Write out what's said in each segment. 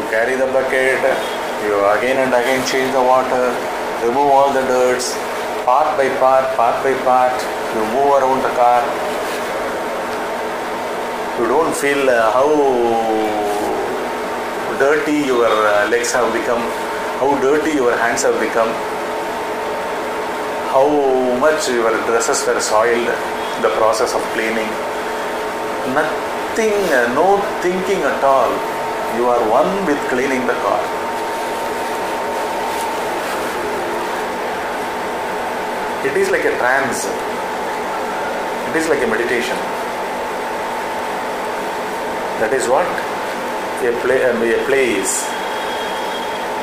carry the bucket, you again and again change the water, remove all the dirts, part by part, you move around the car. You don't feel how dirty your legs have become, how dirty your hands have become, how much your dresses were soiled, the process of cleaning. Nothing, no thinking at all. You are one with cleaning the car. It is like a trance. It is like a meditation. That is what a play is.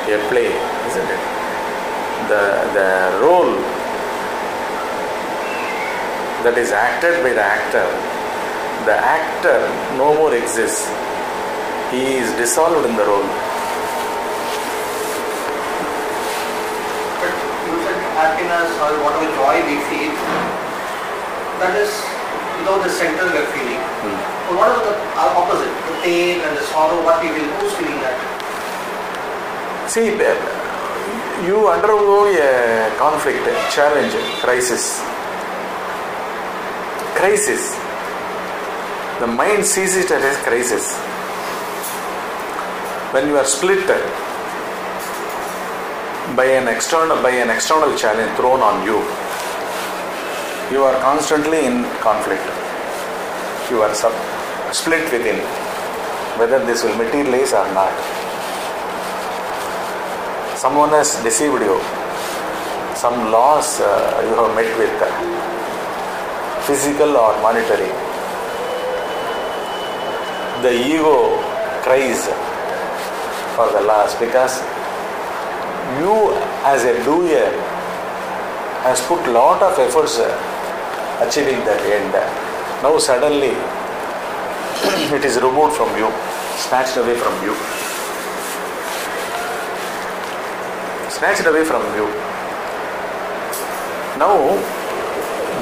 A play, isn't it? The role that is acted by the actor no more exists. He is dissolved in the role. But you said happiness or whatever joy we feel, that is without the center we are feeling. But what about the opposite, the pain and the sorrow, what we will, who's feeling that? See, you undergo a conflict, challenge, crisis. The mind sees it as a crisis. When you are split by an external challenge thrown on you, you are constantly in conflict. You are split within, whether this will materialize or not. Someone has deceived you. Some loss you have met with, physical or monetary. The ego cries for the loss because you as a doer has put lot of efforts achieving that end. Now suddenly it is removed from you, snatched away from you. Snatched away from you. Now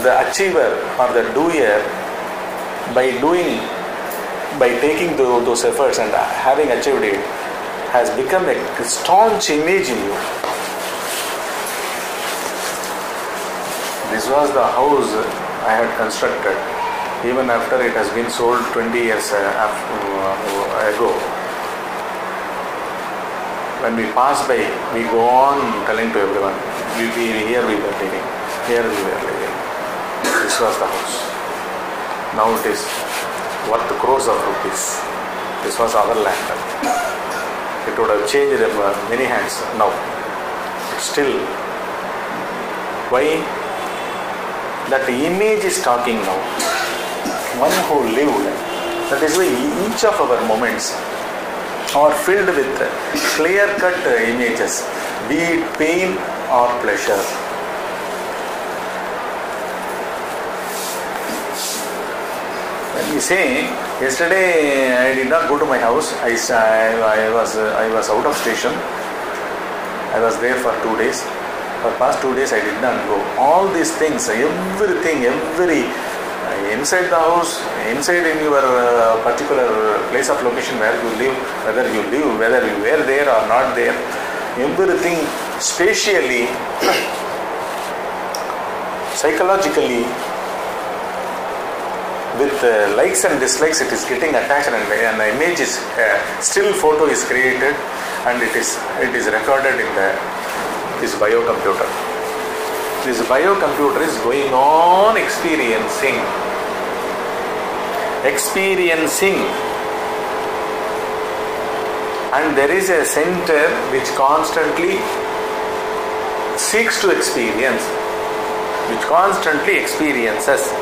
the achiever or the doer, by taking those efforts and having achieved it, has become a staunch image in you. This was the house I had constructed even after it has been sold 20 years ago. When we pass by, we go on telling to everyone, here we were living, here we were living. This was the house. Now it is worth crores of rupees. This was our land. It would have changed in many hands now. But still, why? That image is talking now. One who lived. That is why each of our moments are filled with clear-cut images, be it pain or pleasure. When we say, yesterday I did not go to my house, I was out of station. I was there for 2 days. For past 2 days I did not go. All these things, everything, inside the house, inside in your particular place of location where you live, whether you were there or not there, everything spatially, psychologically, with likes and dislikes, it is getting attached, and an image is still photo is created, and it is recorded in this biocomputer. This biocomputer is going on experiencing, and there is a center which constantly seeks to experience, which constantly experiences,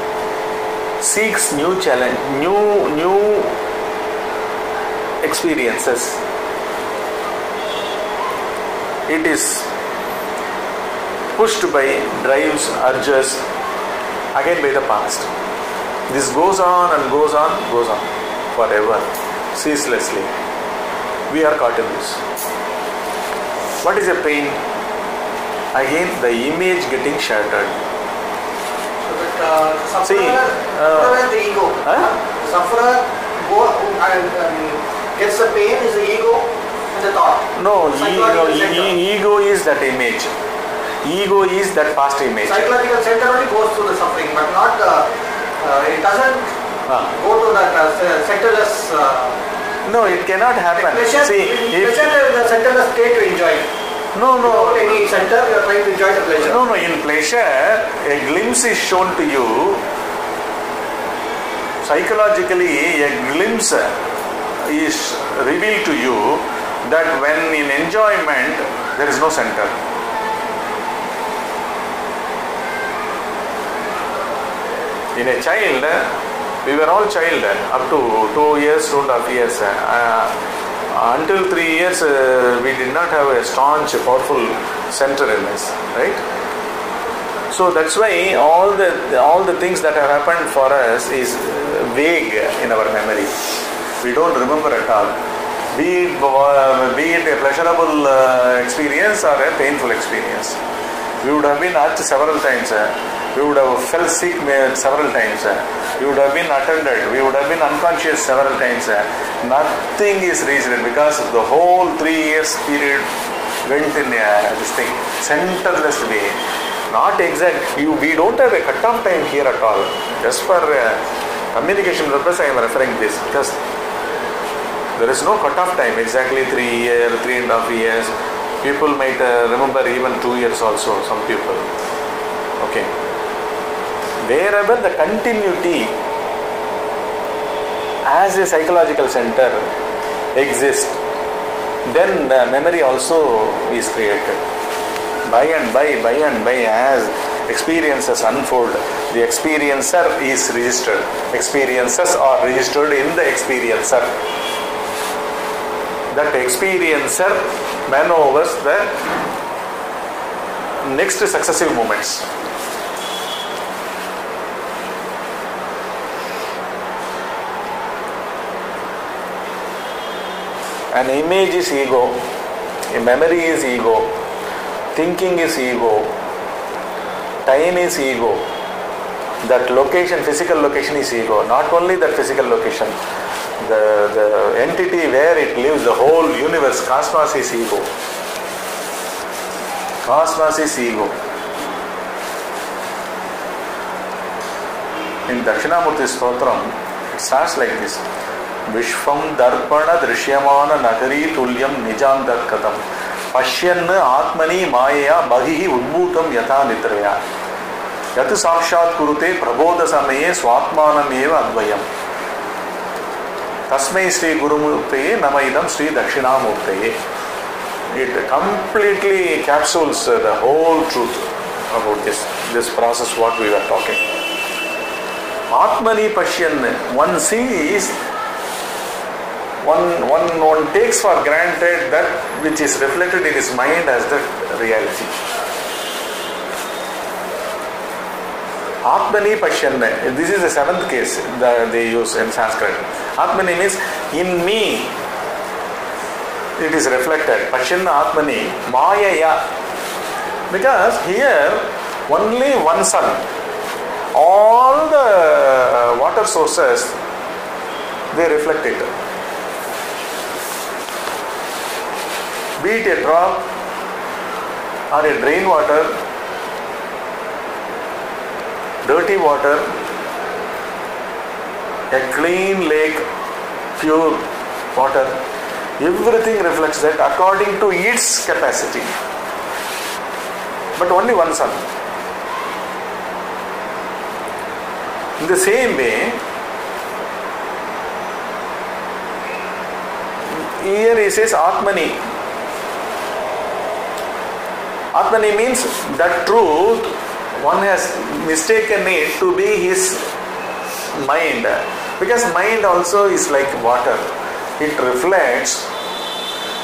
seeks new challenge, new experiences. It is pushed by drives, urges, again by the past. This goes on and goes on forever, ceaselessly. We are caught in this. What is a pain? Again, the image getting shattered. Sufferer, the ego. Huh? Sufferer gets the pain is the ego, and the thought. No, Psychological center. ego is that image. Ego is that past image. Psychological center only goes through the suffering, but not it doesn't go to that centerless. No, it cannot happen. Pleasure, See, pleasure the centerless state to enjoy. No. Without any center, you are trying to enjoy the pleasure. No, in pleasure, a glimpse is shown to you. Psychologically, a glimpse is revealed to you that when in enjoyment, there is no center. In a child, we were all child up to 2 years, 2.5 years. Until 3 years, we did not have a staunch, powerful center in us, right? So that's why all the things that have happened for us is vague in our memory. We don't remember at all. Be it a pleasurable experience or a painful experience. We would have been hurt several times. We would have felt sick several times. We would have been attended. We would have been unconscious several times. Nothing is reached because the whole 3 years period went in this thing, centerless way. Not exact. We don't have a cut-off time here at all. Just for communication purpose, I am referring this because there is no cut-off time. Exactly 3 years, 3.5 years. People might remember even 2 years also. Some people. Okay. Wherever the continuity as a psychological center exists, then the memory also is created. By and by, as experiences unfold, the experiencer is registered. Experiences are registered in the experiencer. That experiencer maneuvers the next successive moments. An image is ego, a memory is ego, thinking is ego, time is ego, that location, physical location is ego. Not only that physical location, the entity where it lives, the whole universe, cosmos is ego. Cosmos is ego. In Dakshinamurti Stotram, it starts like this. Vishvam darpana drishyamana nagari tulyam nijam katam pashyan atmani maya bahihi udbhutam yatha nitraya yatu sakshat kurute prabodha samaye swatmanam eva advayam tasmai Sri Gurumurtaye namaidam Sri Dakshinamurtaye. It completely capsules the whole truth about this process what we were talking. Atmani pashyan, one sees, one takes for granted that which is reflected in his mind as the reality. Atmani pashyan, this is the 7th case that they use in Sanskrit. Atmani means in me it is reflected. Pashyan atmani mayaya, because here only one sun. All the water sources, they reflect it. Be it a drop or a drain water, dirty water, a clean lake, pure water, everything reflects that according to its capacity. But only one sun. In the same way, here he says Atmani. Atmani means that truth, one has mistaken it to be his mind. Because mind also is like water. It reflects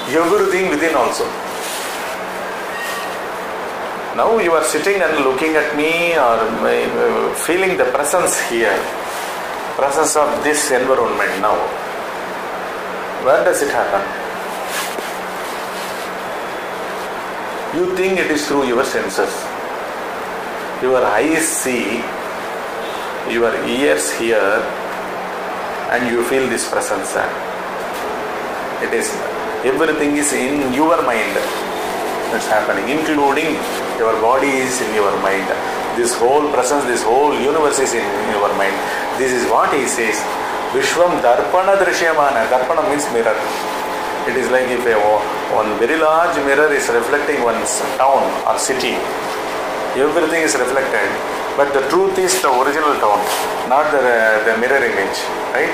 everything within also. Now you are sitting and looking at me or feeling the presence here. Presence of this environment now. Where does it happen? You think it is through your senses. Your eyes see, your ears hear, and you feel this presence. It is Everything is in your mind. That's happening, including your body is in your mind. This whole presence, this whole universe is in your mind. This is what he says. Vishwam Darpana Drishyamana. Darpana means mirror. It is like if one very large mirror is reflecting one's town or city. Everything is reflected. But the truth is the original town, not the mirror image. Right?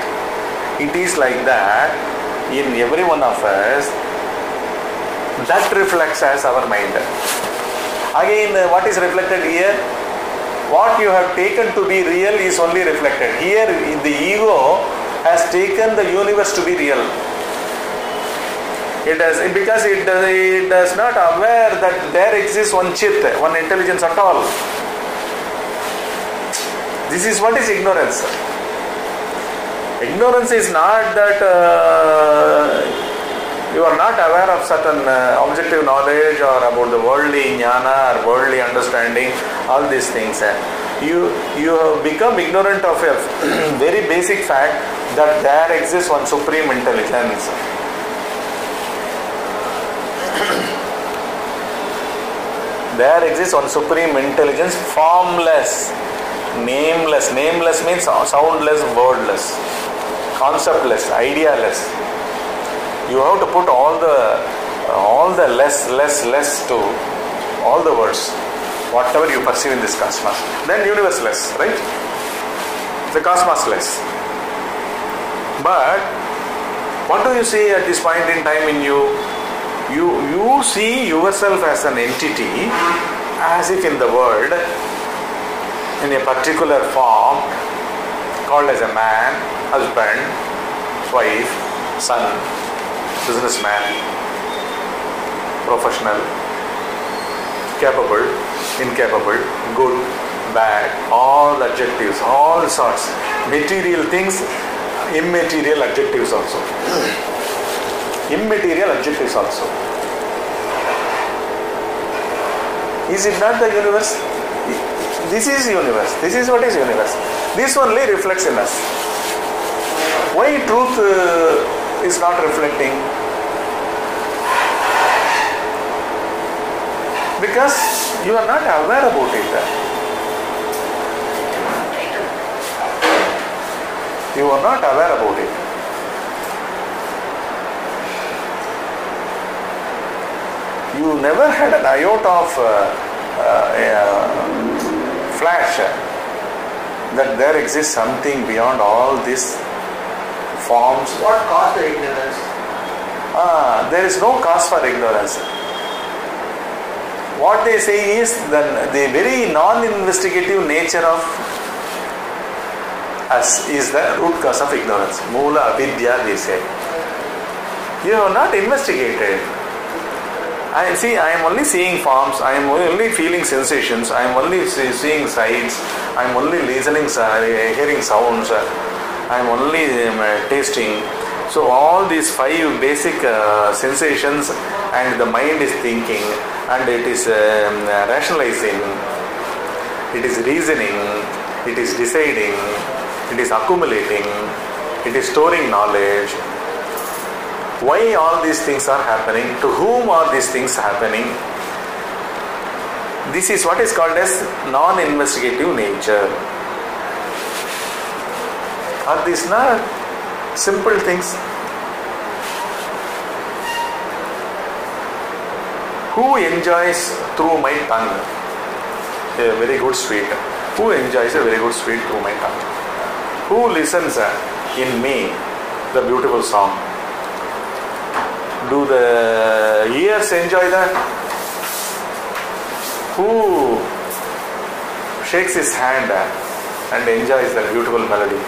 It is like that in every one of us. That reflects as our mind. Again, what is reflected here? What you have taken to be real is only reflected. Here, the ego has taken the universe to be real. Because it does not aware that there exists one chit, one intelligence at all. This is what is ignorance. Ignorance is not that you are not aware of certain objective knowledge or about the worldly jnana or worldly understanding, all these things. You have become ignorant of a very basic fact that there exists one supreme intelligence. There exists one supreme intelligence, formless, nameless. Nameless means soundless, wordless, conceptless, idealess. You have to put all the less to all the words, whatever you perceive in this cosmos. Then universeless, right? The cosmosless. But what do you see at this point in time in you? You see yourself as an entity, as if in the world, in a particular form, called as a man, husband, wife, son, businessman, professional, capable, incapable, good, bad, all adjectives, all sorts, material things, immaterial adjectives also. Immaterial adjectives also. Is it not the universe? This is universe. This is what is universe. This only reflects in us. Why truth is not reflecting? Because you are not aware about it. You are not aware about it. You never had an iota of flash that there exists something beyond all these forms. What caused the ignorance? There is no cause for ignorance. What they say is that the very non-investigative nature of us is the root cause of ignorance. Mula avidya, they say. You have not investigated. I am only seeing forms, I am only feeling sensations, I am only seeing sights, I am only listening, hearing sounds, I am only tasting. So all these 5 basic sensations, and the mind is thinking, and it is rationalizing, it is reasoning, it is deciding, it is accumulating, it is storing knowledge. Why all these things are happening? To whom are these things happening? This is what is called as non-investigative nature. Are these not simple things? Who enjoys through my tongue a very good sweet? Who enjoys a very good sweet through my tongue? Who listens in me the beautiful song? Do the ears enjoy that? Who shakes his hand and enjoys that beautiful melody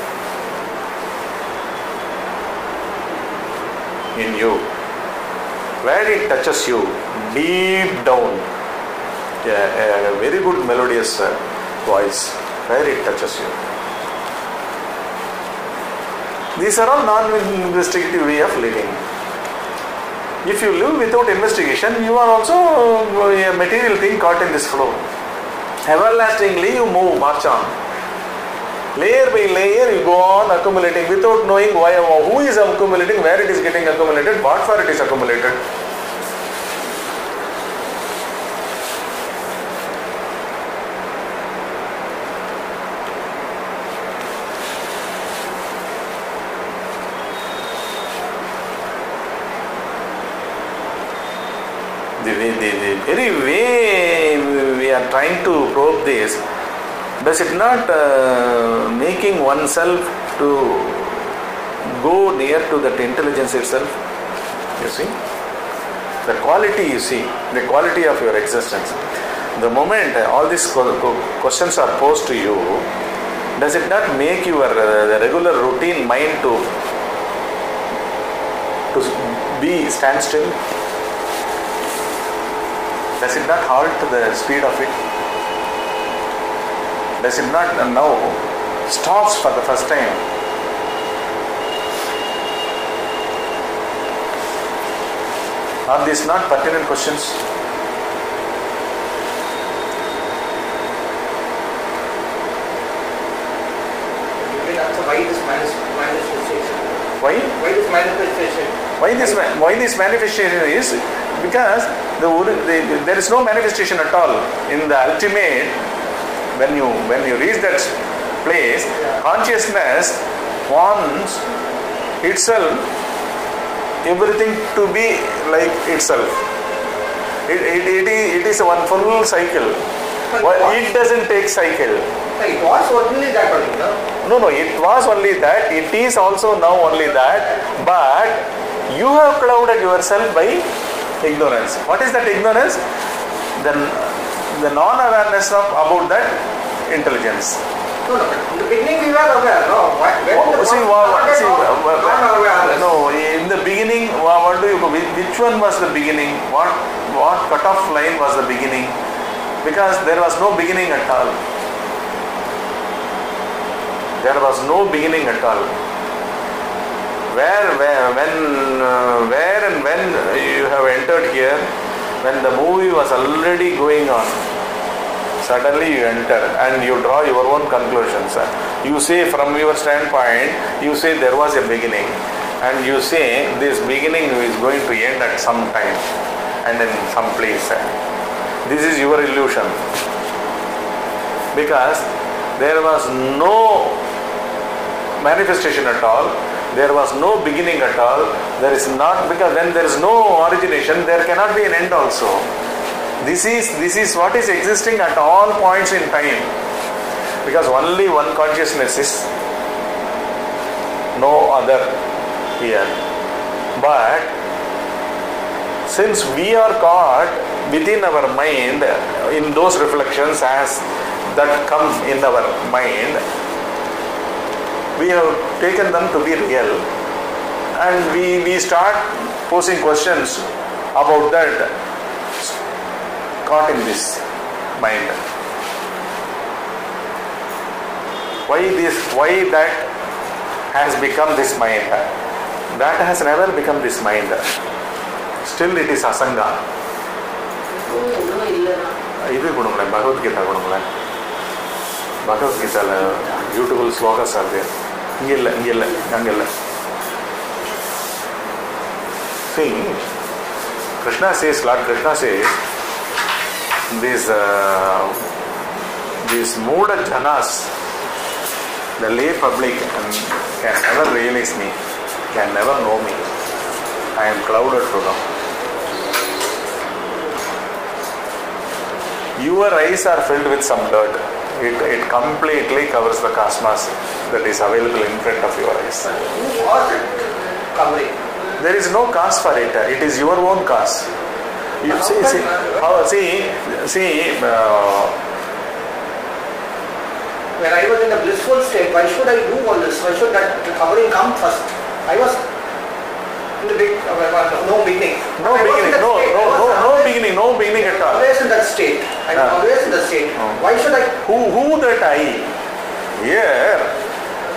in you? Where it touches you, deep down, a very good melodious voice, where it touches you. These are all non-investigative way of living. If you live without investigation, you are also a material thing caught in this flow. Everlastingly you move, march on. Layer by layer you go on accumulating without knowing why, who is accumulating, where it is getting accumulated, what for it is accumulated. The very way we are trying to probe this, does it not making oneself to go near to that intelligence itself? You see? The quality you see, the quality of your existence. The moment all these questions are posed to you, does it not make your the regular routine mind to be stand still? Does it not halt the speed of it? Does it not now stops for the first time? Are these not pertinent questions? Why this manifestation? Why? Why this manifestation? Why this manifestation is because there is no manifestation at all. In the ultimate, when you reach that place, consciousness wants itself, everything to be like itself. It is one full cycle. It doesn't take cycle. It was only that only, no? No, it was only that. It is also now only that. But you have clouded yourself by ignorance. What is that ignorance? The non-awareness about that intelligence. No, in the beginning we were aware, no? No, in the beginning, which one was the beginning? What cut-off line was the beginning? Because there was no beginning at all. There was no beginning at all. Where and when you have entered here, when the movie was already going on, suddenly you enter and you draw your own conclusions. You say from your standpoint, you say there was a beginning, and you say this beginning is going to end at some time and in some place. This is your illusion, because there was no manifestation at all. There was no beginning at all. There is not, because when there is no origination, there cannot be an end also. This is what is existing at all points in time, because only one consciousness is, no other here. But since we are caught within our mind in those reflections as that come in our mind, we have taken them to be real, and we start posing questions about that, caught in this mind. Why that has become this mind? That has never become this mind. Still it is asanga. This is Bhagavad-gita. Bhagavad-gita, beautiful slokas are there. See, Lord Krishna says, these Muda Janas, the lay public, can never realize me, can never know me. I am clouded to them. Your eyes are filled with some dirt. It completely covers the cosmos that is available in front of your eyes. Who was it covering? There is no cause for it. It is your own cause. You see, when I was in a blissful state, why should I do all this? Why should that covering come first? I was in the no beginning. No beginning at all. Always in that state. I'm always in the state. Why should I? Who that I? Here,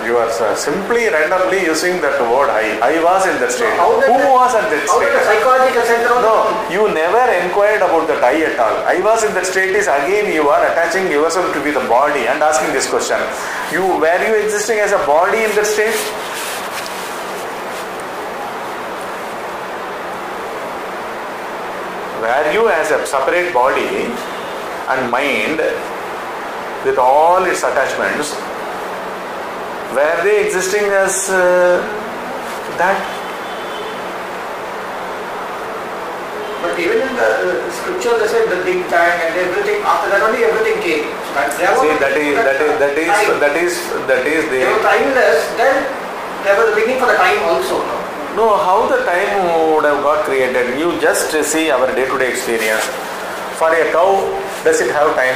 You are simply randomly using that word I was in that state. how Who was at that How did the state? psychological center of No, you never inquired about that I at all. I was in that state is again you are attaching yourself to be the body and asking this question. Were you existing as a body in that state? Were you as a separate body and mind with all its attachments, were they existing as that? But even in the scripture, they said the big bang and everything. After that, only everything came. See, that is They were the. timeless. Then there was the beginning for the time also. No? No, how the time would have got created? You just see our day-to-day experience. For a cow, does it have time?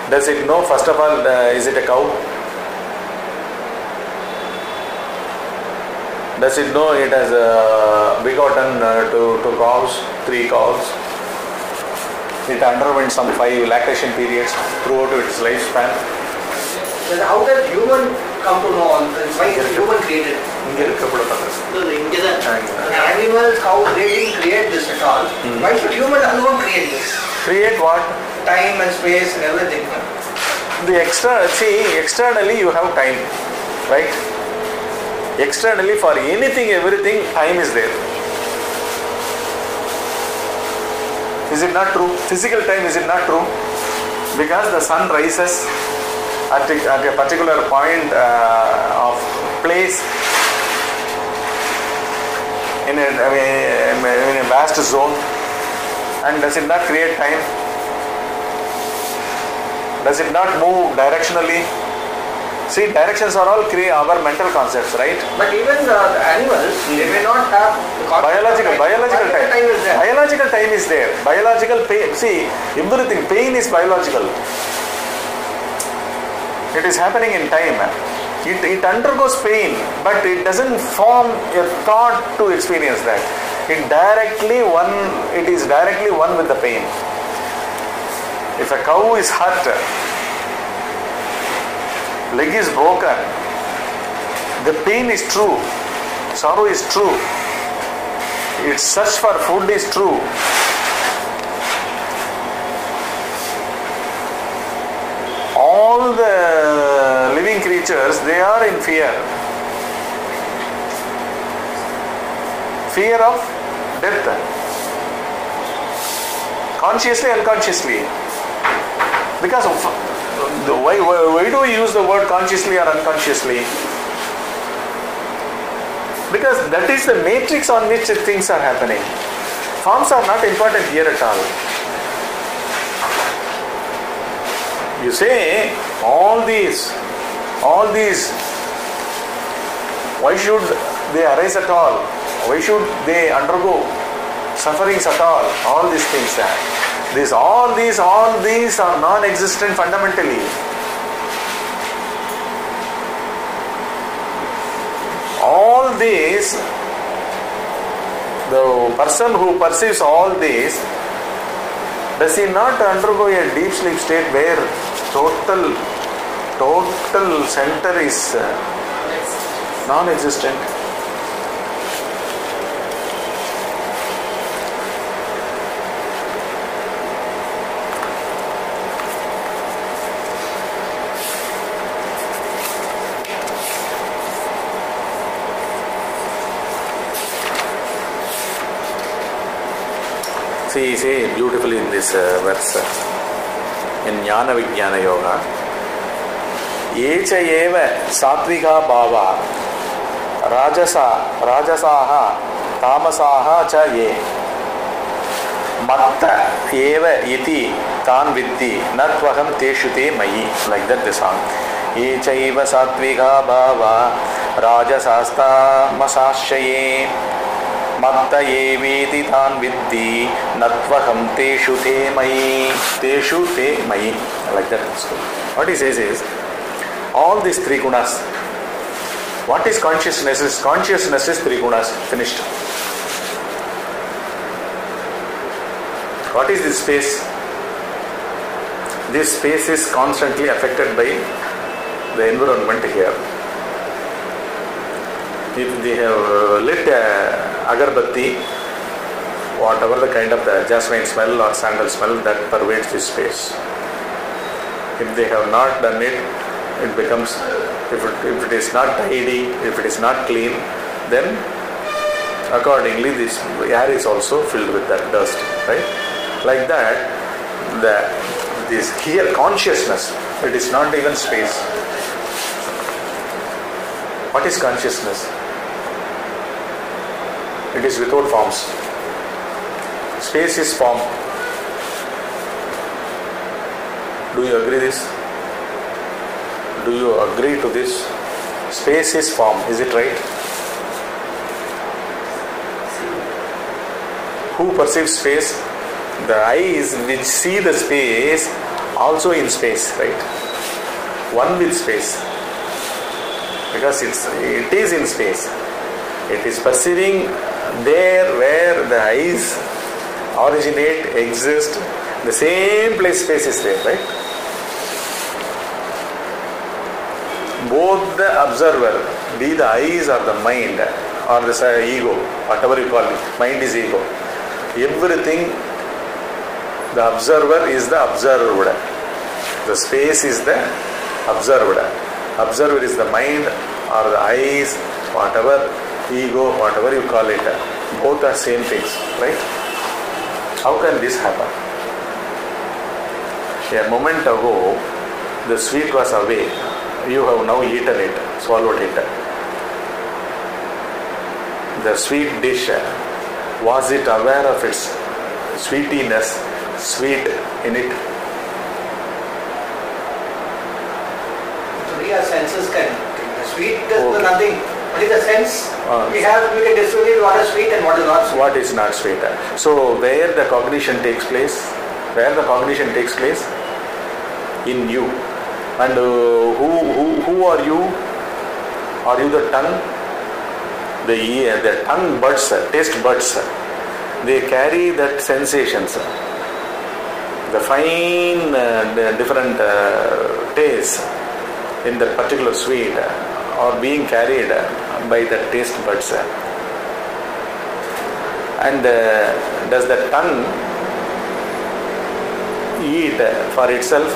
Does it know, first of all, is it a cow? Does it know it has begotten two cows, 3 cows? It underwent some 5 lactation periods throughout its lifespan. Then how does human come to know all this? Why is human created? Animals, cows, they didn't create this at all. Why should human alone create this? Create what? Time and space and everything. Externally you have time, right? Externally for anything, everything, time is there. Is it not true? Physical time, is it not true? Because the sun rises at a particular point of place in a vast zone, and does it not create time? Does it not move directionally? See, directions are all our mental concepts, right? But even the animals, they may not have the Biological time. is there. Biological time is there. Biological pain. See, everything. Pain is biological. It is happening in time. It undergoes pain, but it doesn't form a thought to experience that. It is directly one with the pain. If a cow is hurt, leg is broken, the pain is true, sorrow is true, its search for food is true. All the living creatures, they are in fear. Fear of death. Consciously, unconsciously. Because why do we use the word consciously or unconsciously? Because that is the matrix on which things are happening. Forms are not important here at all. You say all these, why should they arise at all? Why should they undergo sufferings at all? All these things all these are non-existent fundamentally. All these, the person who perceives all this, does he not undergo a deep sleep state where total center is non-existent? See beautifully in this verse in Jnana Vijnana Yoga. Echa eva satvika bhava rajasaha tamasaha cha ye matta eva iti tan viddhi natvaham teshu te mayi. Like that the song. Echa eva satvika bhava rajasasta masashaye matta eveti tan viddhi natvaham teshu te mayi. Teshu te mayi. Like that. What he says is, all these 3 gunas. What is consciousness? Consciousness is 3 gunas. Finished. What is this space? This space is constantly affected by the environment here. If they have lit agarbatti, whatever the kind of the jasmine smell or sandal smell that pervades this space. If they have not done it, it becomes, if it is not tidy, if it is not clean, then accordingly this air is also filled with that dust, right? Like that, this here consciousness, it is not even space. What is consciousness? It is without forms. Space is form. Do you agree this? Do you agree to this? Space is form, is it right? Who perceives space? The eyes which see the space also in space, right? One with space. Because it is in space. It is perceiving there where the eyes originate, exist. The same place space is there, right? Both the observer, be the eyes or the mind or the ego, whatever you call it, mind is ego. Everything, the observer is the observed. The space is the observed. Observer is the mind or the eyes, whatever, ego, whatever you call it. Both are same things, right? How can this happen? A moment ago, the sweet was away. You have now eaten it, swallowed it. The sweet dish, was it aware of its sweetiness, sweet in it? So our senses can take the sweet, does nothing. What is the sense? We can distinguish what is sweet and what is not sweet. What is not sweet? So where the cognition takes place? Where the cognition takes place? In you. And who are you? Are you the tongue? The tongue buds, taste buds, they carry that sensations, the fine different tastes in that particular sweet are being carried by the taste buds. And does the tongue eat for itself?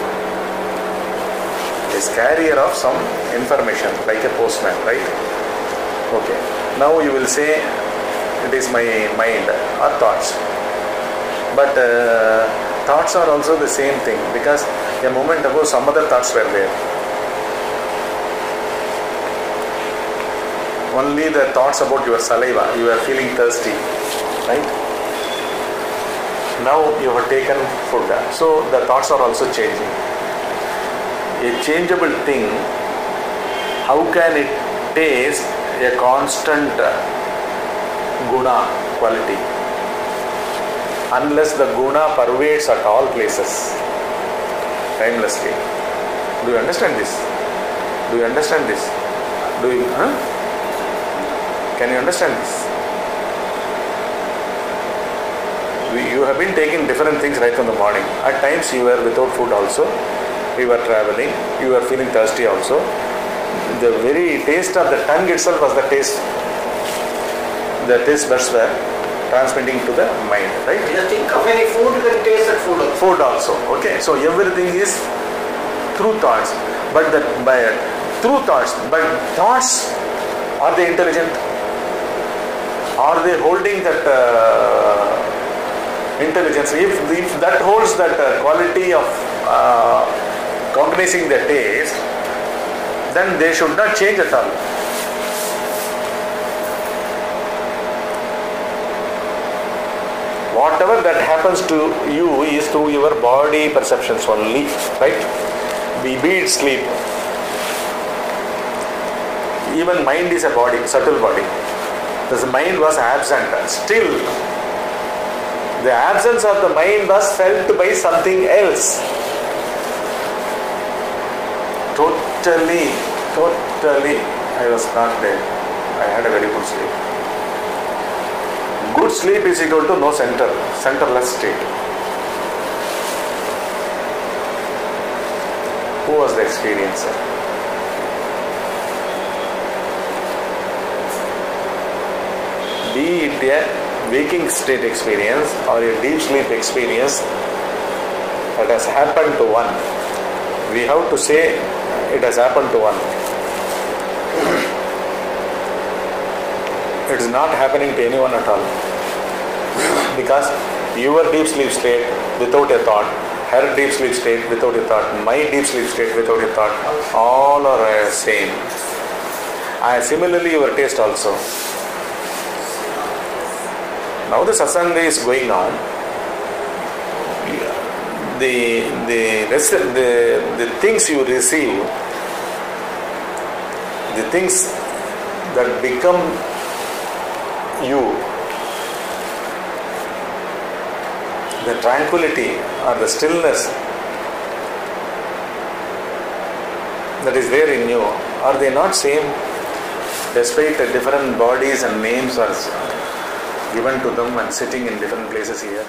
Is carrier of some information, like a postman, right? Okay. Now you will say it is my mind or thoughts. But thoughts are also the same thing, because a moment ago some other thoughts were there. Only the thoughts about your saliva, you are feeling thirsty, right? Now you have taken food, so the thoughts are also changing. A changeable thing, how can it taste a constant guna quality? Unless the guna pervades at all places, timelessly. Do you understand this? Do you understand this? Do you? Can you understand this? You have been taking different things right from the morning. At times you were without food also. You were traveling. You were feeling thirsty also. The very taste of the tongue itself was the taste. The taste buds were transmitting to the mind, right? Just think of any food, you can taste that food also. Food also, okay. So everything is through thoughts, but through thoughts. But thoughts, are they intelligent? Are they holding that intelligence? If that holds that quality of cognizing the taste, then they should not change at all. Whatever that happens to you is through your body perceptions only, right? Be it sleep. Even mind is a body, subtle body. The mind was absent. Still, the absence of the mind was felt by something else. Totally, I was not there. I had a very good sleep. Good sleep is equal to no center, centerless state. Who was the experiencer? be it a waking state experience or a deep sleep experience that has happened to one. We have to say it has happened to one. It is not happening to anyone at all. Because your deep sleep state without a thought, her deep sleep state without a thought, my deep sleep state without a thought, all are same. And similarly your taste also. Now the satsanga is going on. The things you receive, the things that become you, the tranquility or the stillness that is there in you, are they not same despite the different bodies and names are given to them and sitting in different places here?